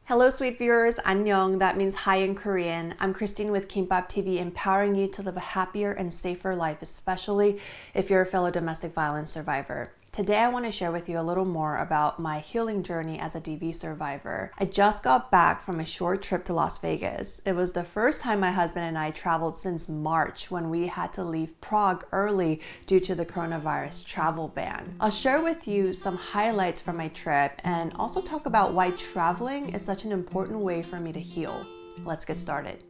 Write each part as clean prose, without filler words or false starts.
Hello, sweet viewers. Annyeong. That means hi in Korean. I'm Christine with Kimbap TV, empowering you to live a happier and safer life, especially if you're a fellow domestic violence survivor. Today, I want to share with you a little more about my healing journey as a DV survivor. I just got back from a short trip to Las Vegas. It was the first time my husband and I traveled since March when we had to leave Prague early due to the coronavirus travel ban. I'll share with you some highlights from my trip and also talk about why traveling is such an important way for me to heal. Let's get started.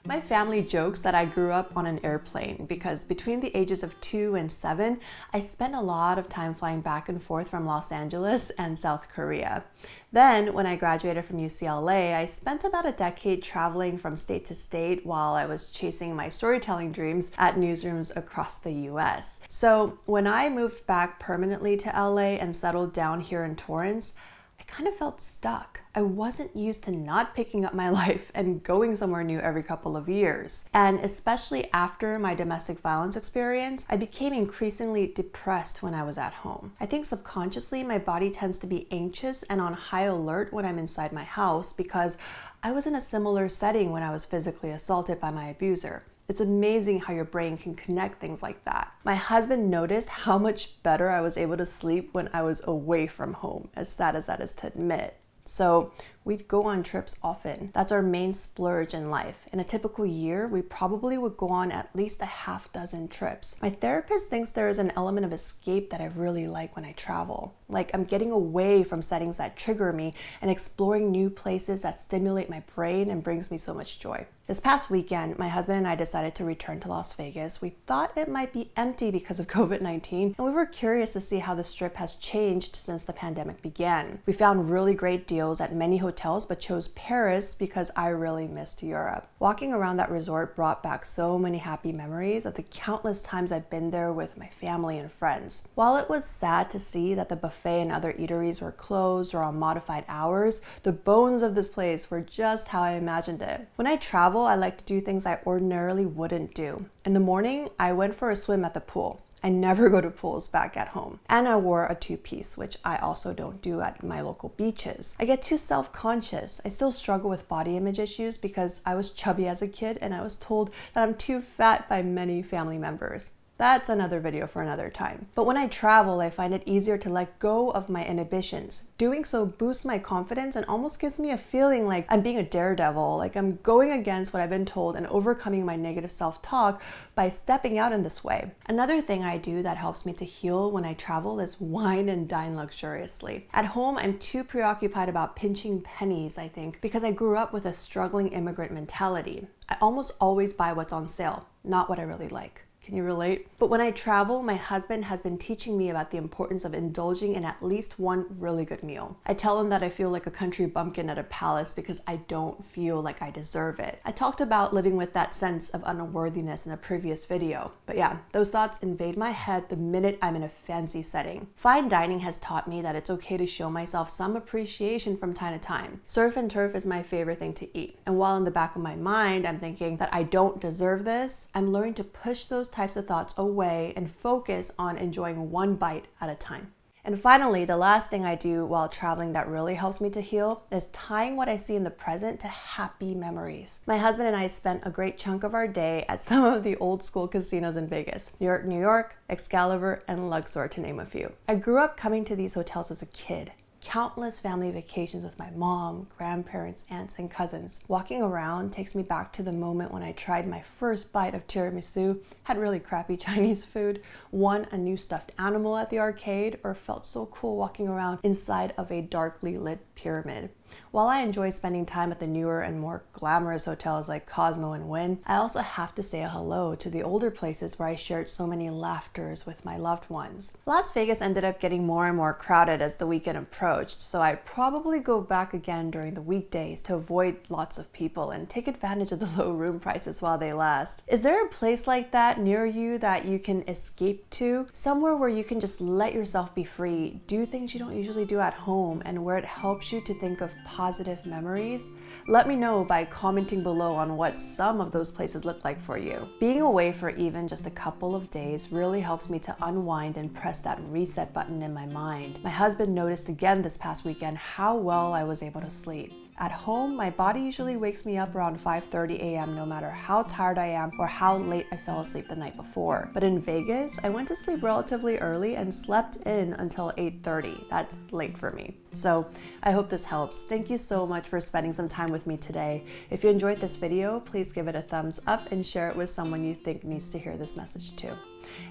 My family jokes that I grew up on an airplane because between the ages of 2 and 7, I spent a lot of time flying back and forth from Los Angeles and South Korea. Then, when I graduated from UCLA, I spent about a decade traveling from state to state while I was chasing my storytelling dreams at newsrooms across the US. So, when I moved back permanently to LA and settled down here in Torrance, I kind of felt stuck. I wasn't used to not picking up my life and going somewhere new every couple of years. And especially after my domestic violence experience, I became increasingly depressed when I was at home. I think subconsciously my body tends to be anxious and on high alert when I'm inside my house because I was in a similar setting when I was physically assaulted by my abuser. It's amazing how your brain can connect things like that. My husband noticed how much better I was able to sleep when I was away from home, as sad as that is to admit. So we'd go on trips often. That's our main splurge in life. In a typical year, we probably would go on at least a half dozen trips. My therapist thinks there is an element of escape that I really like when I travel. Like I'm getting away from settings that trigger me and exploring new places that stimulate my brain and brings me so much joy. This past weekend, my husband and I decided to return to Las Vegas. We thought it might be empty because of COVID-19, and we were curious to see how the strip has changed since the pandemic began. We found really great deals at many hotels, but chose Paris because I really missed Europe. Walking around that resort brought back so many happy memories of the countless times I've been there with my family and friends. While it was sad to see that the buffet and other eateries were closed or on modified hours, the bones of this place were just how I imagined it. When I travel, I like to do things I ordinarily wouldn't do. In the morning, I went for a swim at the pool. I never go to pools back at home. And I wore a two-piece, which I also don't do at my local beaches. I get too self-conscious. I still struggle with body image issues because I was chubby as a kid and I was told that I'm too fat by many family members. That's another video for another time. But when I travel, I find it easier to let go of my inhibitions. Doing so boosts my confidence and almost gives me a feeling like I'm being a daredevil, like I'm going against what I've been told and overcoming my negative self-talk by stepping out in this way. Another thing I do that helps me to heal when I travel is wine and dine luxuriously. At home, I'm too preoccupied about pinching pennies, I think, because I grew up with a struggling immigrant mentality. I almost always buy what's on sale, not what I really like. Can you relate? But when I travel, my husband has been teaching me about the importance of indulging in at least one really good meal. I tell him that I feel like a country bumpkin at a palace because I don't feel like I deserve it. I talked about living with that sense of unworthiness in a previous video. But yeah, those thoughts invade my head the minute I'm in a fancy setting. Fine dining has taught me that it's okay to show myself some appreciation from time to time. Surf and turf is my favorite thing to eat. And while in the back of my mind, I'm thinking that I don't deserve this, I'm learning to push those types of thoughts away and focus on enjoying one bite at a time. And finally, the last thing I do while traveling that really helps me to heal is tying what I see in the present to happy memories. My husband and I spent a great chunk of our day at some of the old school casinos in Vegas, New York, Excalibur, and Luxor, to name a few. I grew up coming to these hotels as a kid. Countless family vacations with my mom, grandparents, aunts, and cousins. Walking around takes me back to the moment when I tried my first bite of tiramisu, had really crappy Chinese food, won a new stuffed animal at the arcade, or felt so cool walking around inside of a darkly lit pyramid. While I enjoy spending time at the newer and more glamorous hotels like Cosmo and Wynn, I also have to say a hello to the older places where I shared so many laughters with my loved ones. Las Vegas ended up getting more and more crowded as the weekend approached, so I'd probably go back again during the weekdays to avoid lots of people and take advantage of the low room prices while they last. Is there a place like that near you that you can escape to? Somewhere where you can just let yourself be free, do things you don't usually do at home, and where it helps you to think of positive memories? Let me know by commenting below on what some of those places look like for you. Being away for even just a couple of days really helps me to unwind and press that reset button in my mind. My husband noticed again this past weekend how well I was able to sleep. At home, my body usually wakes me up around 5:30 a.m. no matter how tired I am or how late I fell asleep the night before. But in Vegas, I went to sleep relatively early and slept in until 8:30. That's late for me. So I hope this helps. Thank you so much for spending some time with me today. If you enjoyed this video, please give it a thumbs up and share it with someone you think needs to hear this message too.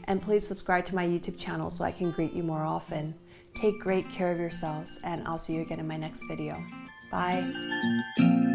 And please subscribe to my YouTube channel so I can greet you more often. Take great care of yourselves, and I'll see you again in my next video. Bye.